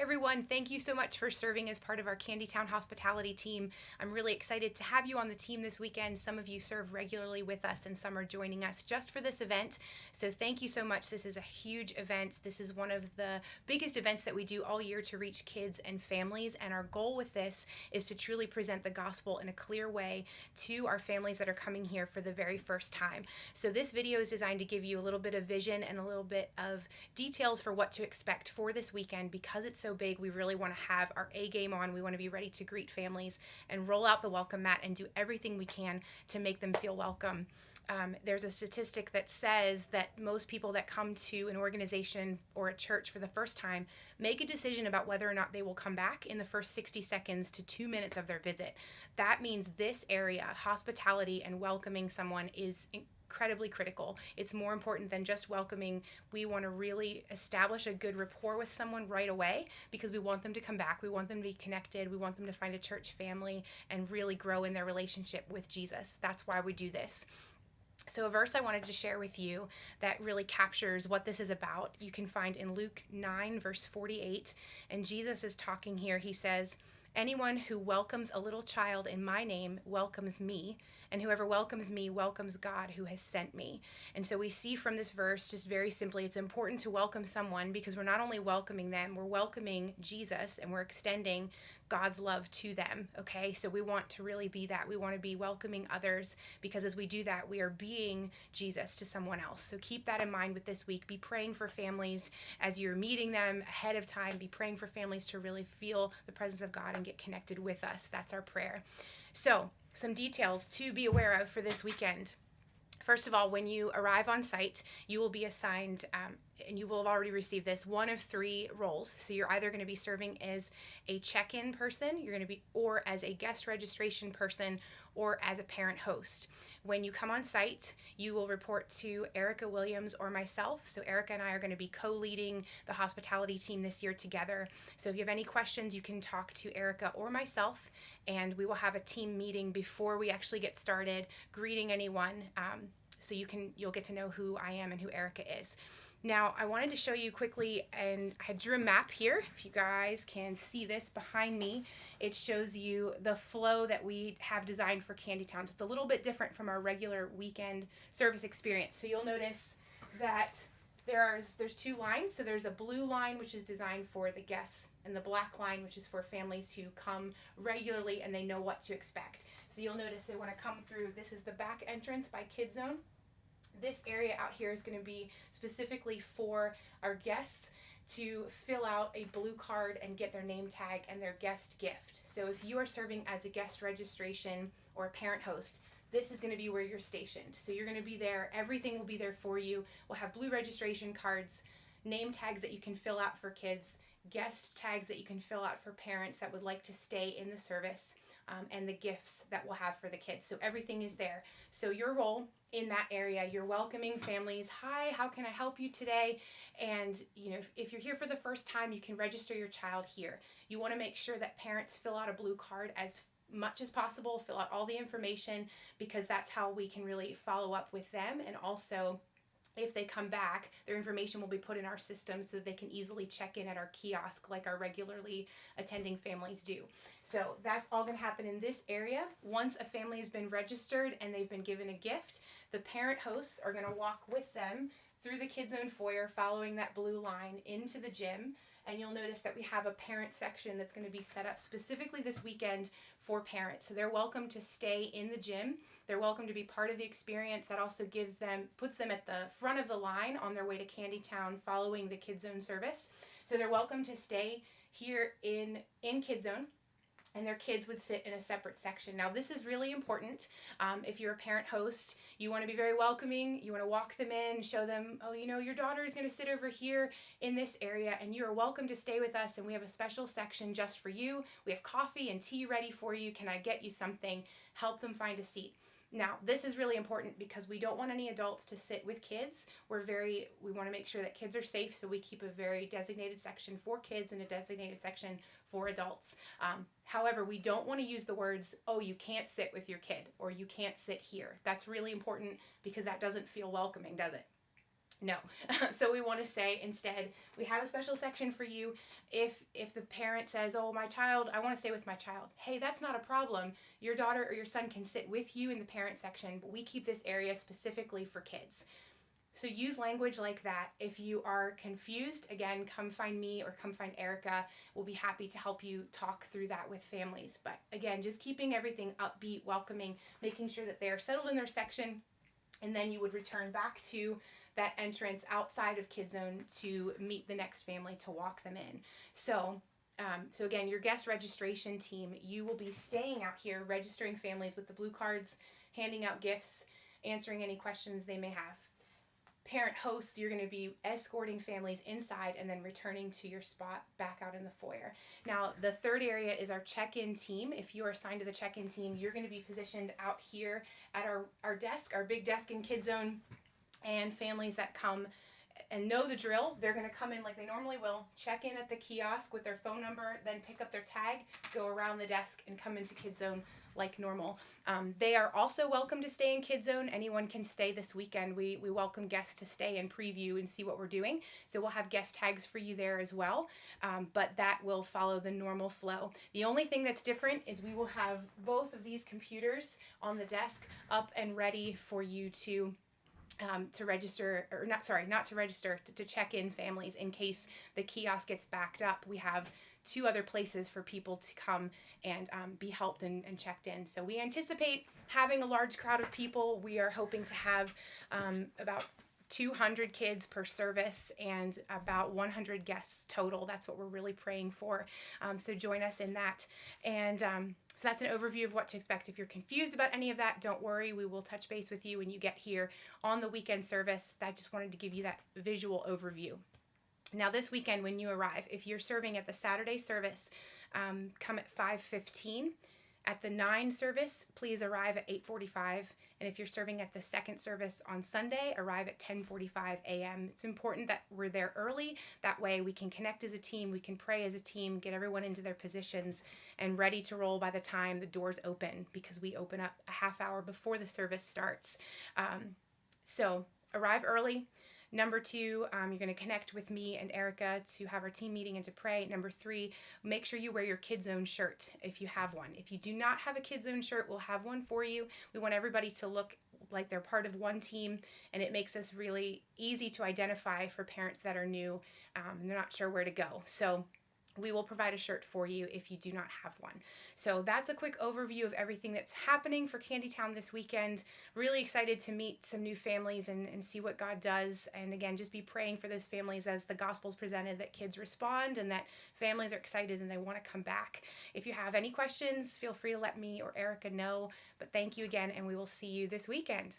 everyone. Thank you so much for serving as part of our Candytown hospitality team. I'm really excited to have you on the team this weekend. Some of you serve regularly with us and some are joining us just for this event. So thank you so much. This is a huge event. This is one of the biggest events that we do all year to reach kids and families. And our goal with this is to truly present the gospel in a clear way to our families that are coming here for the very first time. So this video is designed to give you a little bit of vision and a little bit of details for what to expect for this weekend. Because it's so big, we really want to have our A game on. We want to be ready to greet families and roll out the welcome mat and do everything we can to make them feel welcome. There's a statistic that says that most people that come to an organization or a church for the first time make a decision about whether or not they will come back in the first 60 seconds to 2 minutes of their visit. That means this area, hospitality and welcoming someone, is incredibly critical. It's more important than just welcoming. We want to really establish a good rapport with someone right away because we want them to come back. We want them to be connected. We want them to find a church family and really grow in their relationship with Jesus. That's why we do this. So a verse I wanted to share with you that really captures what this is about, you can find in Luke 9, verse 48. And Jesus is talking here. He says, "Anyone who welcomes a little child in my name welcomes me, and whoever welcomes me welcomes God who has sent me." And so we see from this verse, just very simply, it's important to welcome someone because we're not only welcoming them, we're welcoming Jesus and we're extending God's love to them, okay? So we want to really be that. We want to be welcoming others because as we do that, we are being Jesus to someone else. So keep that in mind with this week. Be praying for families as you're meeting them ahead of time. Be praying for families to really feel the presence of God and get connected with us. That's our prayer. So some details to be aware of for this weekend. First of all, when you arrive on site, you will be assigned, and you will have already received this, one of three roles. So you're either going to be serving as a check-in person, or as a guest registration person, or as a parent host. When you come on site, you will report to Erica Williams or myself. So Erica and I are going to be co-leading the hospitality team this year together. So if you have any questions, you can talk to Erica or myself, and we will have a team meeting before we actually get started, greeting anyone. So you'll get to know who I am and who Erica is. Now, I wanted to show you quickly, and I drew a map here. If you guys can see this behind me, it shows you the flow that we have designed for Candytown. So it's a little bit different from our regular weekend service experience. So you'll notice that there's two lines. So there's a blue line, which is designed for the guests, and the black line, which is for families who come regularly and they know what to expect. So you'll notice they want to come through. This is the back entrance by Kid Zone. This area out here is going to be specifically for our guests to fill out a blue card and get their name tag and their guest gift. So if you are serving as a guest registration or a parent host, this is going to be where you're stationed. So you're going to be there. Everything will be there for you. We'll have blue registration cards, name tags that you can fill out for kids, guest tags that you can fill out for parents that would like to stay in the service, and the gifts that we'll have for the kids. So everything is there. So your role in that area, you're welcoming families. Hi, how can I help you today? And if you're here for the first time, you can register your child here. You want to make sure that parents fill out a blue card as much as possible, fill out all the information, because that's how we can really follow up with them. And also, if they come back, their information will be put in our system so that they can easily check in at our kiosk like our regularly attending families do. So that's all going to happen in this area. Once a family has been registered and they've been given a gift, the parent hosts are going to walk with them through the Kid Zone foyer, following that blue line into the gym. And you'll notice that we have a parent section that's going to be set up specifically this weekend for parents. So they're welcome to stay in the gym. They're welcome to be part of the experience. That also puts them at the front of the line on their way to Candytown following the Kid Zone service. So they're welcome to stay here in Kid Zone, and their kids would sit in a separate section. Now, this is really important. If you're a parent host, you want to be very welcoming. You want to walk them in, show them, oh, your daughter is going to sit over here in this area, and you are welcome to stay with us, and we have a special section just for you. We have coffee and tea ready for you. Can I get you something? Help them find a seat. Now, this is really important because we don't want any adults to sit with kids. We want to make sure that kids are safe, so we keep a very designated section for kids and a designated section for adults. However, we don't want to use the words, oh, you can't sit with your kid, or you can't sit here. That's really important because that doesn't feel welcoming, does it? No. So we want to say instead, we have a special section for you. If the parent says, "Oh, my child, I want to stay with my child." Hey, that's not a problem. Your daughter or your son can sit with you in the parent section, but we keep this area specifically for kids. So use language like that. If you are confused, again, come find me or come find Erica. We'll be happy to help you talk through that with families. But again, just keeping everything upbeat, welcoming, making sure that they are settled in their section, and then you would return back to that entrance outside of Kid Zone to meet the next family to walk them in. So again, your guest registration team, you will be staying out here registering families with the blue cards, handing out gifts, answering any questions they may have. Parent hosts, you're going to be escorting families inside and then returning to your spot back out in the foyer. Now, the third area is our check-in team. If you are assigned to the check-in team, you're going to be positioned out here at our desk, our big desk in Kid Zone, and families that come and know the drill, they're going to come in like they normally will, check in at the kiosk with their phone number, then pick up their tag, go around the desk, and come into Kid Zone like normal. They are also welcome to stay in Kid Zone. Anyone can stay this weekend. We welcome guests to stay and preview and see what we're doing. So we'll have guest tags for you there as well, but that will follow the normal flow. The only thing that's different is we will have both of these computers on the desk up and ready for you to register, or not to register, to check in families in case the kiosk gets backed up. We have 2 other places for people to come and be helped and checked in. So we anticipate having a large crowd of people. We are hoping to have about 200 kids per service and about 100 guests total. That's what we're really praying for. So join us in that. And so that's an overview of what to expect. If you're confused about any of that, don't worry. We will touch base with you when you get here on the weekend service. I just wanted to give you that visual overview. Now this weekend when you arrive, if you're serving at the Saturday service, come at 5:15. At the 9 service, please arrive at 8:45. And if you're serving at the second service on Sunday, arrive at 10:45 a.m. It's important that we're there early. That way we can connect as a team, we can pray as a team, get everyone into their positions and ready to roll by the time the doors open, because we open up a half hour before the service starts. So arrive early. Number 2, you're going to connect with me and Erica to have our team meeting and to pray. Number 3, make sure you wear your Kid Zone shirt if you have one. If you do not have a Kid Zone shirt, we'll have one for you. We want everybody to look like they're part of one team, and it makes us really easy to identify for parents that are new and they're not sure where to go. So we will provide a shirt for you if you do not have one. So that's a quick overview of everything that's happening for Candytown this weekend. Really excited to meet some new families and see what God does. And again, just be praying for those families as the gospel's presented, that kids respond and that families are excited and they want to come back. If you have any questions, feel free to let me or Erica know. But thank you again, and we will see you this weekend.